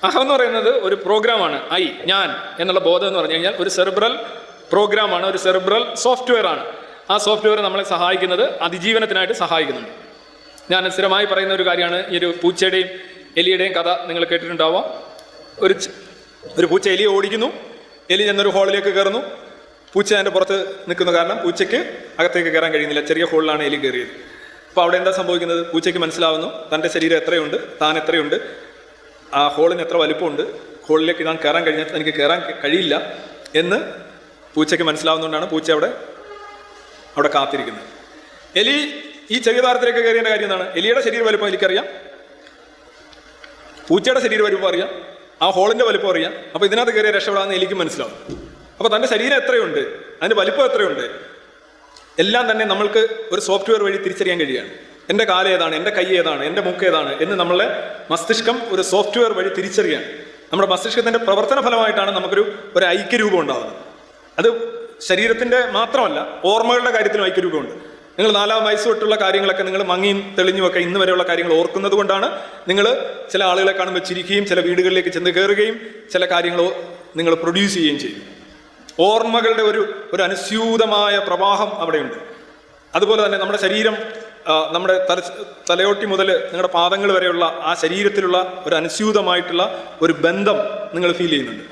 അഹം എന്ന് പറയുന്നത് ഒരു പ്രോഗ്രാമാണ്. ഞാൻ എന്നുള്ള ബോധം എന്ന് പറഞ്ഞു കഴിഞ്ഞാൽ ഒരു സെറിബ്രൽ പ്രോഗ്രാമാണ്, ഒരു സെറിബ്രൽ സോഫ്റ്റ്വെയർ ആണ്. ആ സോഫ്റ്റ്വെയർ നമ്മളെ സഹായിക്കുന്നത് അതിജീവനത്തിനായിട്ട് സഹായിക്കുന്നുണ്ട്. ഞാൻ സ്ഥിരമായി പറയുന്ന ഒരു കാര്യമാണ് ഈ ഒരു പൂച്ചയുടെയും എലിയുടെയും കഥ. നിങ്ങൾ കേട്ടിട്ടുണ്ടാവാം. ഒരു പൂച്ച എലിയെ ഓടിക്കുന്നു. എലി ചെന്നൊരു ഹോളിലേക്ക് കയറുന്നു. പൂച്ച അതിൻ്റെ പുറത്ത് നിൽക്കുന്ന കാരണം പൂച്ചയ്ക്ക് അകത്തേക്ക് കയറാൻ കഴിയുന്നില്ല. ചെറിയ ഹോളിലാണ് എലി കയറിയത്. അപ്പോൾ അവിടെ എന്താ സംഭവിക്കുന്നത്? പൂച്ചയ്ക്ക് മനസ്സിലാവുന്നു തൻ്റെ ശരീരം എത്രയുണ്ട്, താൻ എത്രയുണ്ട്, ആ ഹോളിന് എത്ര വലിപ്പമുണ്ട്, ഹോളിലേക്ക് ഞാൻ കയറാൻ കഴിഞ്ഞാൽ എനിക്ക് കയറാൻ കഴിയില്ല എന്ന് പൂച്ചയ്ക്ക് മനസ്സിലാവുന്നതുകൊണ്ടാണ് പൂച്ച അവിടെ കാത്തിരിക്കുന്നത്. എലി ഈ ചെറിയ താരത്തിലേക്ക് കയറിയേണ്ട കാര്യം എന്താണ്? എലിയുടെ ശരീര വലിപ്പം എനിക്കറിയാം, പൂച്ചയുടെ ശരീര വലിപ്പം അറിയാം, ആ ഹോളിൻ്റെ വലിപ്പം അറിയാം. അപ്പോൾ ഇതിനകത്ത് കയറിയ രക്ഷപ്പെടാമെന്ന് എലിക്ക് മനസ്സിലാവും. അപ്പോൾ തൻ്റെ ശരീരം എത്രയുണ്ട്, അതിൻ്റെ വലിപ്പം എത്രയുണ്ട്, എല്ലാം തന്നെ നമ്മൾക്ക് ഒരു സോഫ്റ്റ്വെയർ വഴി തിരിച്ചറിയാൻ കഴിയുകയാണ്. എൻ്റെ കാല് ഏതാണ്, എൻ്റെ കൈ ഏതാണ്, എൻ്റെ മൂക്ക് ഏതാണ് എന്ന് നമ്മളെ മസ്തിഷ്കം ഒരു സോഫ്റ്റ്വെയർ വഴി തിരിച്ചറിയാണ്. നമ്മുടെ മസ്തിഷ്കത്തിൻ്റെ പ്രവർത്തന ഫലമായിട്ടാണ് നമുക്കൊരു ഐക്യരൂപം ഉണ്ടാകുന്നത്. അത് ശരീരത്തിൻ്റെ മാത്രമല്ല, ഓർമ്മകളുടെ കാര്യത്തിലും ഐക്യരൂപമുണ്ട്. നിങ്ങൾ 4 വയസ്സ് തൊട്ടുള്ള കാര്യങ്ങളൊക്കെ നിങ്ങൾ മങ്ങിയും തെളിഞ്ഞുമൊക്കെ ഇന്ന് വരെയുള്ള കാര്യങ്ങൾ ഓർക്കുന്നത് കൊണ്ടാണ് നിങ്ങൾ ചില ആളുകളെ കാണുമ്പോൾ ചിരിക്കുകയും ചില വീടുകളിലേക്ക് ചെന്ന് കയറുകയും ചില കാര്യങ്ങൾ നിങ്ങൾ പ്രൊഡ്യൂസ് ചെയ്യുകയും ചെയ്യും. ഓർമ്മകളുടെ ഒരു അനുസ്യൂതമായ പ്രവാഹം അവിടെയുണ്ട്. അതുപോലെ തന്നെ നമ്മുടെ ശരീരം, നമ്മുടെ തലയോട്ടി മുതൽ നിങ്ങളുടെ പാദങ്ങൾ വരെയുള്ള ആ ശരീരത്തിലുള്ള ഒരു അനുസ്യൂതമായിട്ടുള്ള ഒരു ബന്ധം നിങ്ങൾ ഫീൽ ചെയ്യുന്നുണ്ട്.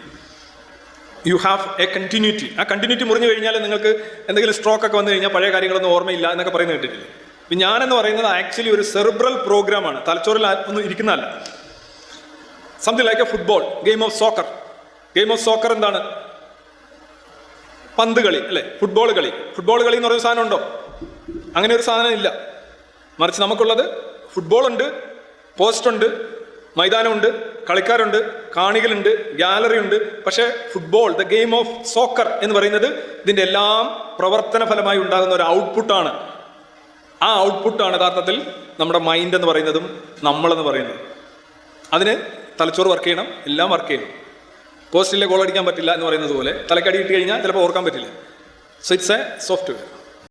You have A continuity. ആ കണ്ടിന്യൂറ്റി മുറിഞ്ഞു കഴിഞ്ഞാൽ നിങ്ങൾക്ക് എന്തെങ്കിലും സ്ട്രോക്ക് ഒക്കെ വന്നു കഴിഞ്ഞാൽ പഴയ കാര്യങ്ങളൊന്നും ഓർമ്മയില്ല എന്നൊക്കെ പറയുന്നത് കേട്ടിട്ടില്ല. അപ്പം ഞാനെന്ന് പറയുന്നത് ആക്ച്വലി ഒരു സെറിബ്രൽ പ്രോഗ്രാമാണ്, തലച്ചോറിൽ ഒന്നും ഇരിക്കുന്നതല്ല. Something like a football, game of soccer. Game of soccer എന്താണ്? പന്ത് കളി അല്ലേ, ഫുട്ബോൾ കളി. ഫുട്ബോൾ കളി എന്ന് പറയുന്ന സാധനം ഉണ്ടോ? അങ്ങനെ ഒരു സാധനം ഇല്ല. മറിച്ച് നമുക്കുള്ളത് ഫുട്ബോളുണ്ട്, പോസ്റ്റുണ്ട്, മൈതാനമുണ്ട്, കളിക്കാരുണ്ട്, കാണികളുണ്ട്, ഗാലറി ഉണ്ട്. പക്ഷേ football, the game of soccer എന്ന് പറയുന്നത് ഇതിൻ്റെ എല്ലാം പ്രവർത്തന ഫലമായി ഉണ്ടാകുന്ന ഒരു ഔട്ട്പുട്ടാണ്. ആ ഔട്ട്പുട്ടാണ് യഥാർത്ഥത്തിൽ നമ്മുടെ മൈൻഡ് എന്ന് പറയുന്നതും നമ്മളെന്ന് പറയുന്നത്. അതിന് തലച്ചോറ് വർക്ക് ചെയ്യണം, എല്ലാം വർക്ക് ചെയ്യണം. പോസ്റ്റിലെ ഗോൾ അടിക്കാൻ പറ്റില്ല എന്ന് പറയുന്നത് പോലെ തലക്കടി ഇട്ട് കഴിഞ്ഞാൽ ചിലപ്പോൾ ഓർക്കാൻ പറ്റില്ല. So it's A software.